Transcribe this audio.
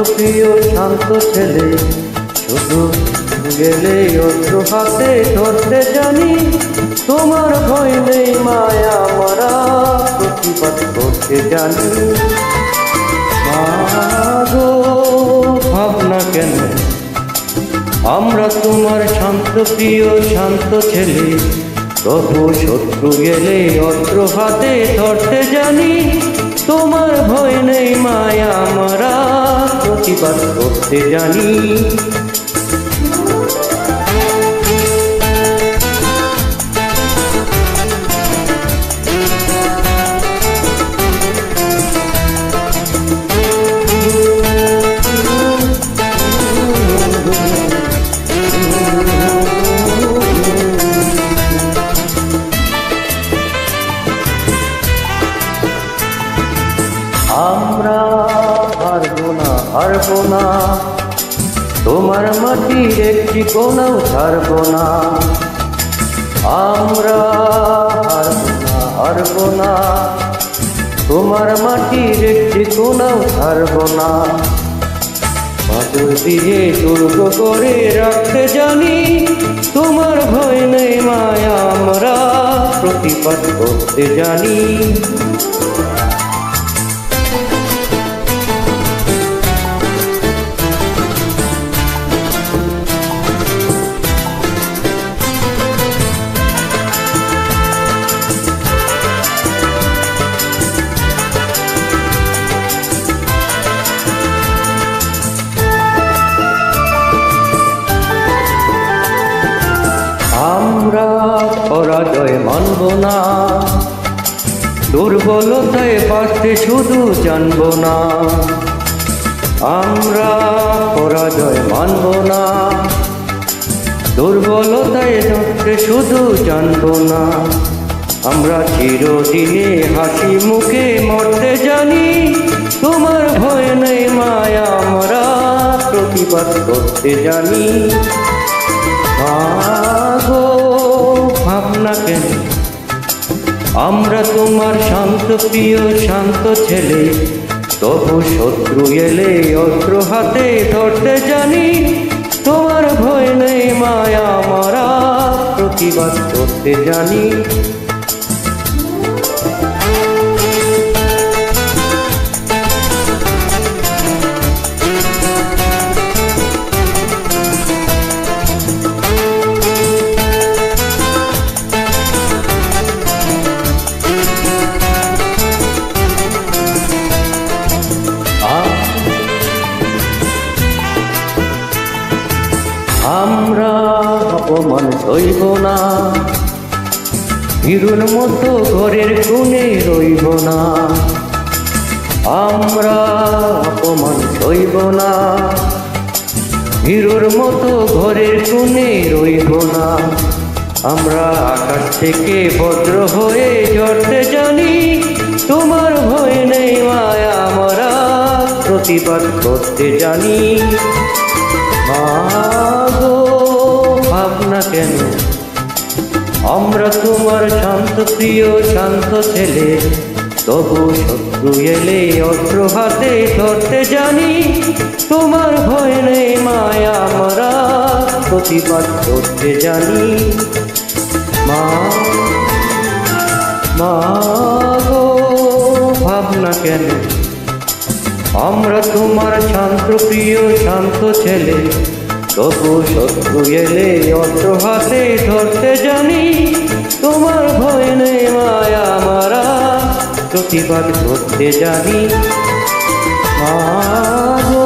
প্রিয় শান্ত ছেলে, শুধু গেলে অস্ত্র হাতে ধরতে জানি। তোমার ভয় নেই মায়া মরা, প্রতিবাদ করতে জানি। মাগো ভাবনা কেন, আমরা তোমার শান্ত প্রিয় শান্ত ছেলে, তবু শত্রু গেলে অস্ত্র হাতে ধরতে জানি। তোমার ভয় নেই মায়া মরা, প্রতিবাদ করতে জানি। আমরা হারবো না, হারবো না, তোমার মাটির একটি কোনাও ছাড়বো না। আমরা হারবো না, হারবো না, তোমার মাটির একটি কোনাও ছাড়বো না। পাথর দিয়ে দুর্গ করে রাখতে জানি। তোমার ভয় নেই মায়া আমরা প্রতিবাদ করতে জানি। আমরা পরাজয় মানব না, দুর্বলতায় বাঁচতে শুধু জানব না। আমরা পরাজয় মানব না, দুর্বলতায় বাঁচতে শুধু জানব না। আমরা চিরদিনে হাসি মুখে মরতে জানি। তোমার ভয় নেই মায়া আমরা প্রতিবাদ করতে জানি। মাগো ভাবনা কেন, আমরা তোমার শান্ত প্রিয় শান্ত ছেলে, তবু শত্রু এলে অস্ত্র হাতে ধরতে জানি। তোমার ভয় নেই মায়া মরা প্রতিবাদ করতে জানি। আমরা অপমান সইব না, হিরোর মতো ঘরের কোণে রইব না। আমরা অপমান সইব না, হিরোর মতো ঘরের কোণে রইব না। আমরা আকাশ থেকে ভদ্র হয়ে ঝরতে জানি। তোমার ভয় নেই মায়া আমরা প্রতিবাদ করতে জানি। মাগো ভাবনা কেন, আমরা তোমার শান্ত প্রিয় শান্ত ছেলে, তবু শত্রু এলে অস্ত্র হাতে ধরতে জানি। তোমার ভয় নেই মায়া আমরা প্রতিবাদ করতে জানি। মাগো ভাবনা কেন, আমরা তোমার শান্ত প্রিয় শান্ত ছেলে, তবু শত্রু এলে অস্ত্র হাতে ধরতে জানি। তোমার ভয় নেই মায়া আমরা প্রতিবাদ করতে জানি। মাগো